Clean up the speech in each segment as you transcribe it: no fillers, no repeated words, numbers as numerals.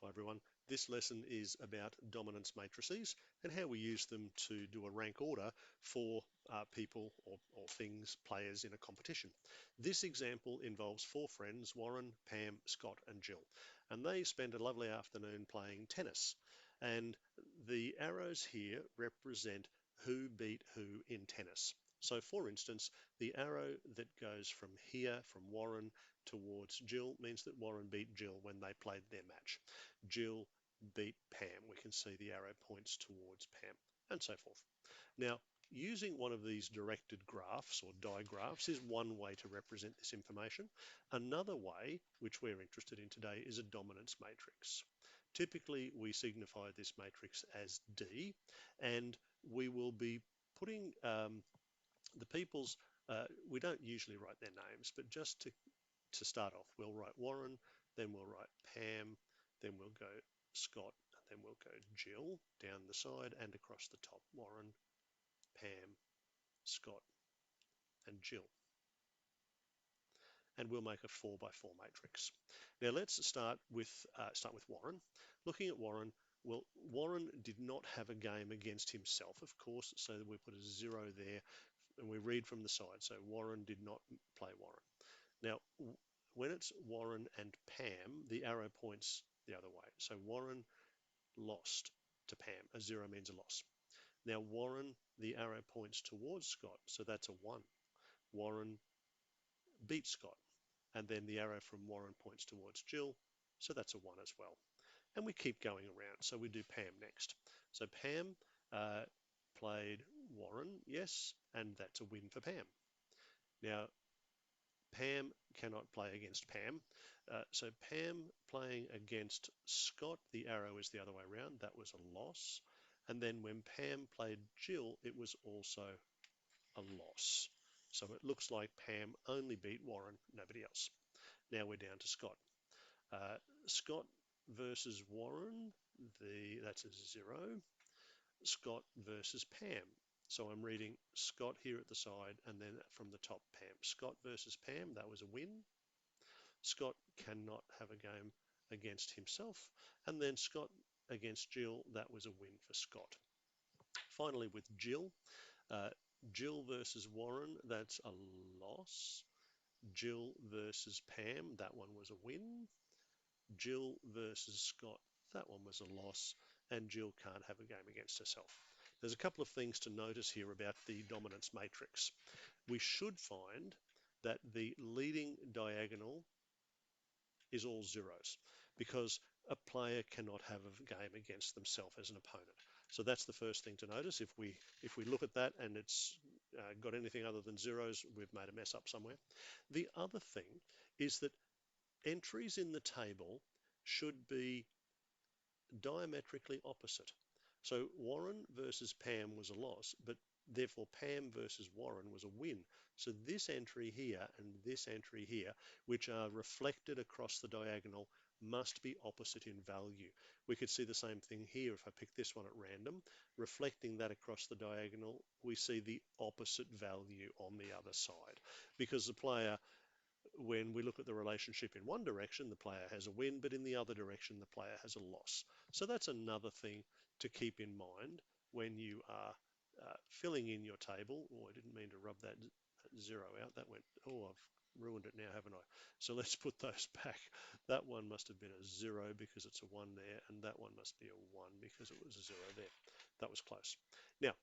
Hi everyone, this lesson is about dominance matrices and how we use them to do a rank order for people or things, players in a competition. This example involves four friends, Warren, Pam, Scott and Jill, and they spend a lovely afternoon playing tennis. And the arrows here represent who beat who in tennis. So for instance, the arrow that goes from here, from Warren towards Jill, means that Warren beat Jill when they played their match. Jill beat Pam. We can see the arrow points towards Pam, and so forth. Now, using one of these directed graphs or digraphs is one way to represent this information. Another way, which we're interested in today, is a dominance matrix. Typically, we signify this matrix as D, and we will be putting the people's, we don't usually write their names, but just to start off, we'll write Warren, then we'll write Pam, then we'll go Scott, and then we'll go Jill down the side and across the top. Warren, Pam, Scott, and Jill. And we'll make a 4x4 matrix. Now let's start with Warren. Looking at Warren, well, Warren did not have a game against himself, of course, so we put a 0 there, and we read from the side. So Warren did not play Warren. Now, when it's Warren and Pam, the arrow points the other way. So Warren lost to Pam. A 0 means a loss. Now Warren, the arrow points towards Scott, so that's a 1. Warren beat Scott. And then the arrow from Warren points towards Jill, so that's a 1 as well. And we keep going around. So we do Pam next. So Pam played Warren, yes, and that's a win for Pam. Now, Pam cannot play against Pam. So Pam playing against Scott, the arrow is the other way around. That was a loss. And then when Pam played Jill, it was also a loss. So it looks like Pam only beat Warren, nobody else. Now we're down to Scott. Scott versus Warren, that's a 0. Scott versus Pam. So I'm reading Scott here at the side and then from the top Pam. Scott versus Pam, that was a win. Scott cannot have a game against himself. And then Scott against Jill, that was a win for Scott. Finally with Jill, Jill versus Warren, that's a loss. Jill versus Pam, that one was a win. Jill versus Scott, that one was a loss. And Jill can't have a game against herself. There's a couple of things to notice here about the dominance matrix. We should find that the leading diagonal is all zeros because a player cannot have a game against themselves as an opponent. So that's the first thing to notice. If we look at that and it's got anything other than zeros, we've made a mess up somewhere. The other thing is that entries in the table should be diametrically opposite. So Warren versus Pam was a loss, but therefore Pam versus Warren was a win. So this entry here and this entry here, which are reflected across the diagonal, must be opposite in value. We could see the same thing here if I pick this one at random. Reflecting that across the diagonal, we see the opposite value on the other side. Because the player, when we look at the relationship in one direction, the player has a win, but in the other direction, the player has a loss. So that's another thing to keep in mind when you are filling in your table. Oh, I didn't mean to rub that 0 out. That went, oh, I've ruined it now, haven't I? So let's put those back. That one must have been a 0 because it's a 1 there, and that one must be a 1 because it was a 0 there. That was close. Now,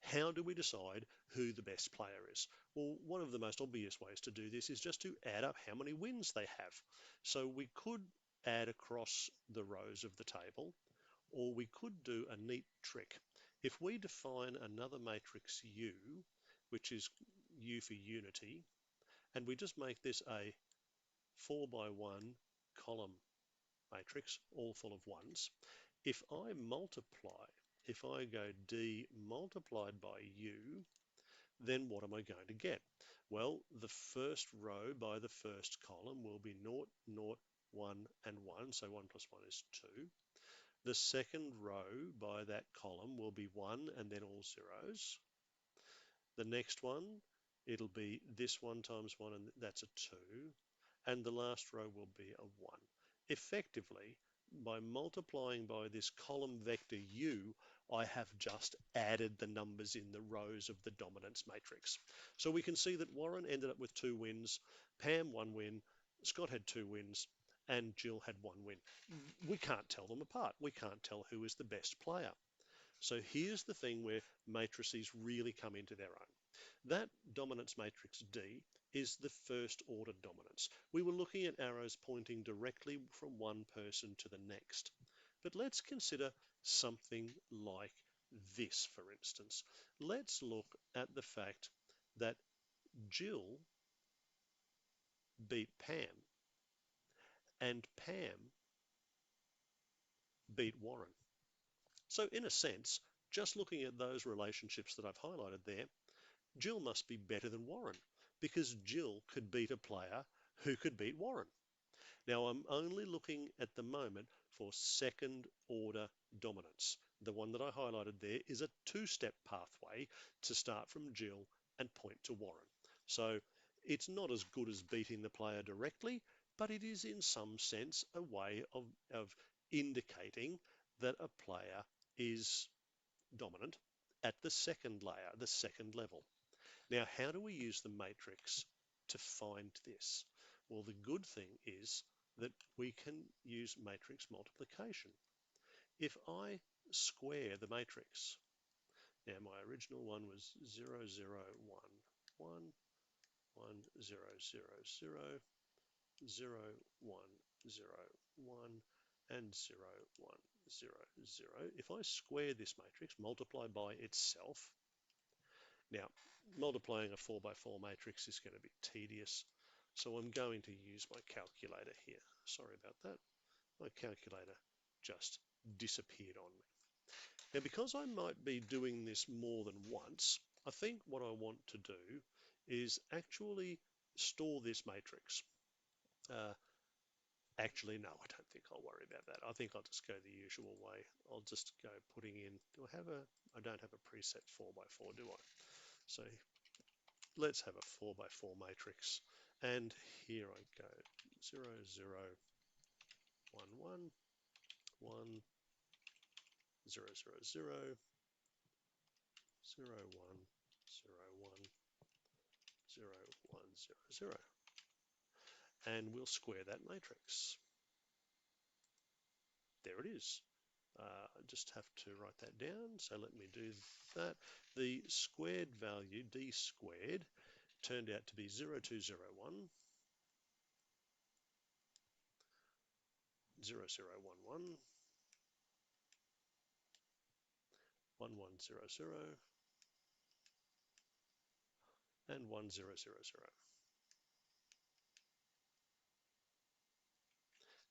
how do we decide who the best player is? Well, one of the most obvious ways to do this is just to add up how many wins they have. So we could add across the rows of the table, or we could do a neat trick. If we define another matrix U, which is U for unity, and we just make this a 4x1 column matrix, all full of ones, if I go D multiplied by U, then what am I going to get? Well, the first row by the first column will be 0, 0, 1, and 1, so 1 plus 1 is 2. The second row by that column will be 1 and then all zeros. The next one, it'll be this 1 times 1, and that's a 2. And the last row will be a 1. effectively, by multiplying by this column vector U, I have just added the numbers in the rows of the dominance matrix. So we can see that Warren ended up with 2 wins, Pam 1 win, Scott had 2 wins, and Jill had 1 win. We can't tell them apart. We can't tell who is the best player. So here's the thing where matrices really come into their own. That dominance matrix D is the first order dominance. We were looking at arrows pointing directly from one person to the next. But let's consider something like this, for instance. Let's look at the fact that Jill beat Pam and Pam beat Warren. So in a sense, just looking at those relationships that I've highlighted there, Jill must be better than Warren because Jill could beat a player who could beat Warren. Now I'm only looking at the moment for second order dominance. The one that I highlighted there is a 2-step pathway to start from Jill and point to Warren. So it's not as good as beating the player directly, but it is in some sense a way of indicating that a player is dominant at the second layer, the second level. Now, how do we use the matrix to find this? Well, the good thing is that we can use matrix multiplication. If I square the matrix, now my original one was 0, 0, 1, 1, 1, 0, 0, 0, 0, 1, 0, 1, and 0, 1, 0, 0. If I square this matrix, multiply by itself, now multiplying a 4 by 4 matrix is going to be tedious, so I'm going to use my calculator here. Sorry about that. My calculator just disappeared on me. Now, because I might be doing this more than once, I think what I want to do is actually store this matrix. Actually, no, I don't think I'll worry about that. I think I'll just go the usual way. I'll just go putting in, I don't have a preset 4 by 4, do I? So let's have a 4 by 4 matrix. And here I go, 0, 0, 1, 1, 1, 0, 0, 0, 0, 1, 0, 1, 0, 1, 0, 0. And we'll square that matrix. There it is. I just have to write that down. So let me do that. The squared value, d squared, turned out to be 0201, 0011, 1100, and 1000.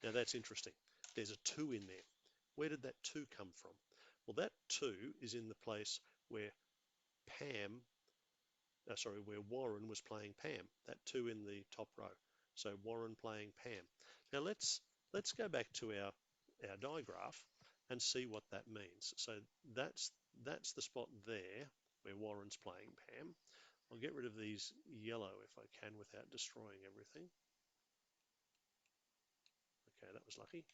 Now that's interesting. There's a 2 in there. Where did that 2 come from? Well, that 2 is in the place where where Warren was playing Pam. That 2 in the top row. So Warren playing Pam. Now let's go back to our digraph and see what that means. So that's the spot there where Warren's playing Pam. I'll get rid of these yellow if I can without destroying everything. Okay, that was lucky.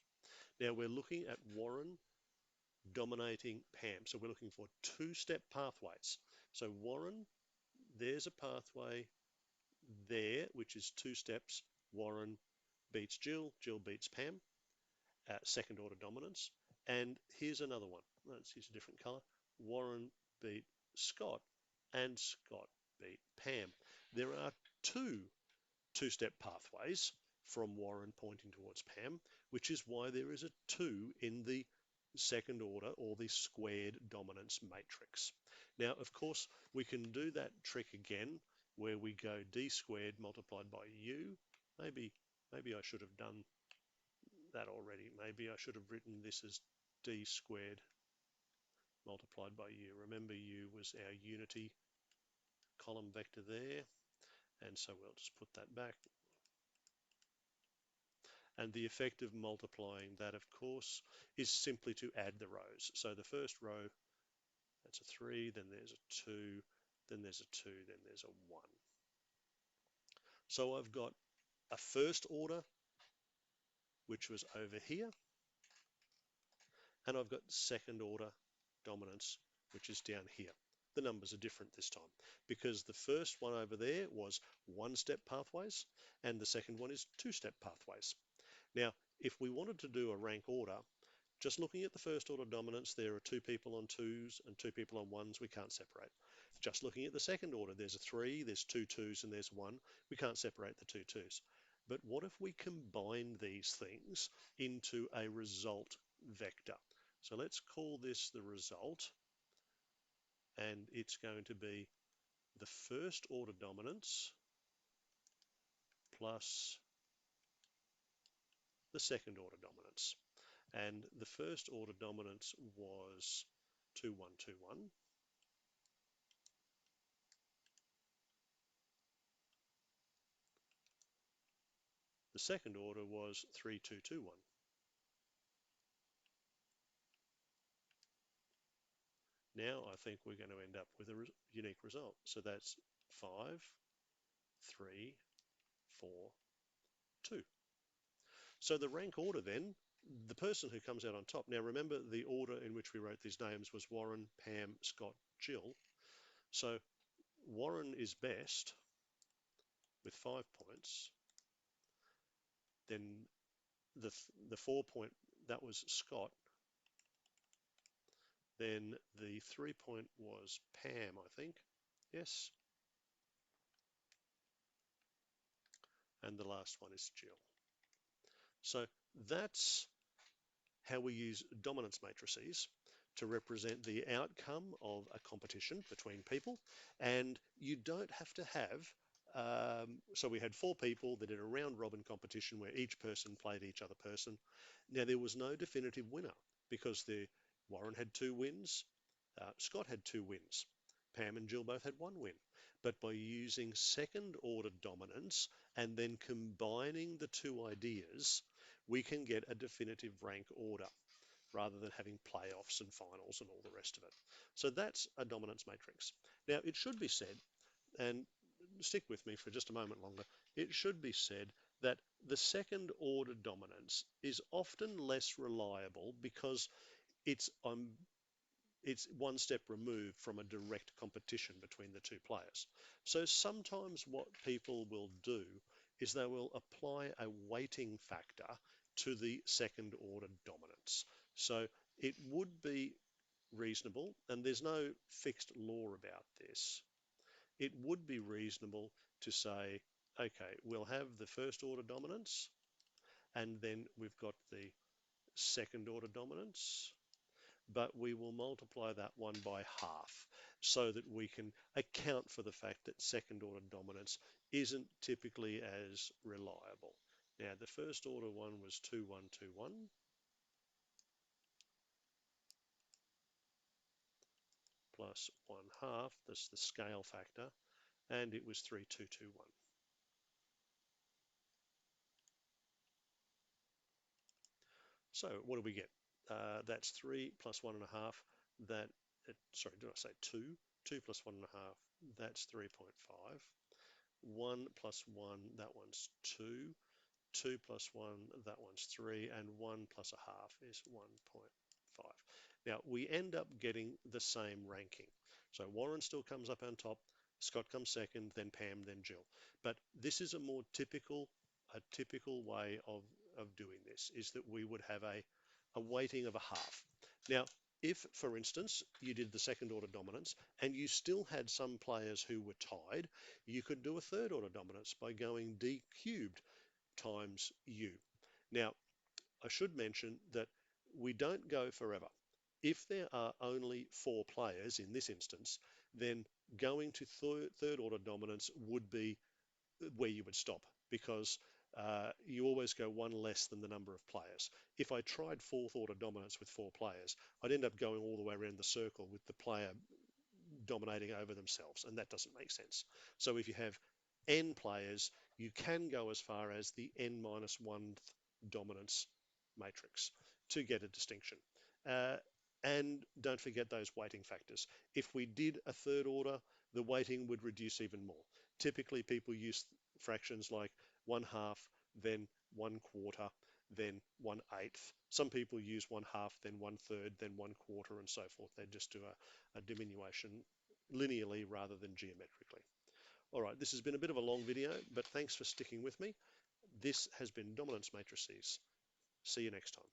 Now we're looking at Warren dominating Pam. So we're looking for 2-step pathways. So Warren, there's a pathway there, which is 2 steps. Warren beats Jill, Jill beats Pam, second order dominance. And here's another one. Let's use a different color. Warren beat Scott, and Scott beat Pam. There are 2-step pathways from Warren pointing towards Pam, which is why there is a 2 in the second order or the squared dominance matrix. Now, of course, we can do that trick again where we go d squared multiplied by u. Maybe I should have done that already. Maybe I should have written this as d squared multiplied by u. Remember, u was our unity column vector there, and so we'll just put that back. And the effect of multiplying that, of course, is simply to add the rows. So the first row, that's a 3, then there's a 2, then there's a 2, then there's a 1. So I've got a first order which was over here, and I've got second order dominance, which is down here. The numbers are different this time because the first one over there was one-step pathways and the second one is two-step pathways. Now, if we wanted to do a rank order, just looking at the first order dominance, there are two people on twos and two people on ones. We can't separate. Just looking at the second order, there's a three, there's two twos, and there's one. We can't separate the two twos. But what if we combine these things into a result vector? So let's call this the result, and it's going to be the first order dominance plus the second order dominance. And the first order dominance was 2, 1, 2, 1. The second order was 3, 2, 2, 1. Now I think we're going to end up with a unique result. So that's 5, 3, 4, 2. So the rank order then, the person who comes out on top. Now remember the order in which we wrote these names was Warren, Pam, Scott, Jill. So Warren is best with 5 points. Then the 4 point, that was Scott. Then the 3 point was Pam, I think. Yes. And the last one is Jill. So that's how we use dominance matrices to represent the outcome of a competition between people. And you don't have to have, so we had 4 people that did a round robin competition where each person played each other person. Now there was no definitive winner because Warren had 2 wins, Scott had 2 wins, Pam and Jill both had 1 win. But by using second order dominance and then combining the 2 ideas, we can get a definitive rank order rather than having playoffs and finals and all the rest of it. So that's a dominance matrix. Now it should be said, and stick with me for just a moment longer, it should be said that the second order dominance is often less reliable because it's one step removed from a direct competition between the 2 players. So sometimes what people will do is they will apply a weighting factor to the second order dominance. So it would be reasonable, and there's no fixed law about this, it would be reasonable to say, okay, we'll have the first order dominance, and then we've got the second order dominance, but we will multiply that one by half so that we can account for the fact that second order dominance isn't typically as reliable. Now the first order one was 2, 1, 2, 1. Plus 1/2, that's the scale factor, and it was 3, 2, 2, 1. So what do we get? That's 3 plus 1.5. Sorry, did I say 2? 2 plus 1.5, that's 3.5. 1 plus 1, that one's 2. 2 plus 1, that one's 3. And 1 plus a half is 1.5. Now, we end up getting the same ranking. So Warren still comes up on top, Scott comes second, then Pam, then Jill. But this is a more typical way of doing this, is that we would have a weighting of a half. Now, if, for instance, you did the second order dominance and you still had some players who were tied, you could do a third order dominance by going d cubed times u. Now, I should mention that we don't go forever. If there are only 4 players in this instance, then going to third order dominance would be where you would stop, because you always go 1 less than the number of players. If I tried fourth order dominance with 4 players, I'd end up going all the way around the circle with the player dominating over themselves, and that doesn't make sense. So if you have n players, you can go as far as the n minus 1th dominance matrix to get a distinction. And don't forget those weighting factors. If we did a third order, the weighting would reduce even more. Typically, people use fractions like 1/2, then 1/4, then 1/8. Some people use 1/2, then 1/3, then 1/4, and so forth. They just do a diminution linearly rather than geometrically. All right, this has been a bit of a long video, but thanks for sticking with me. This has been Dominance Matrices. See you next time.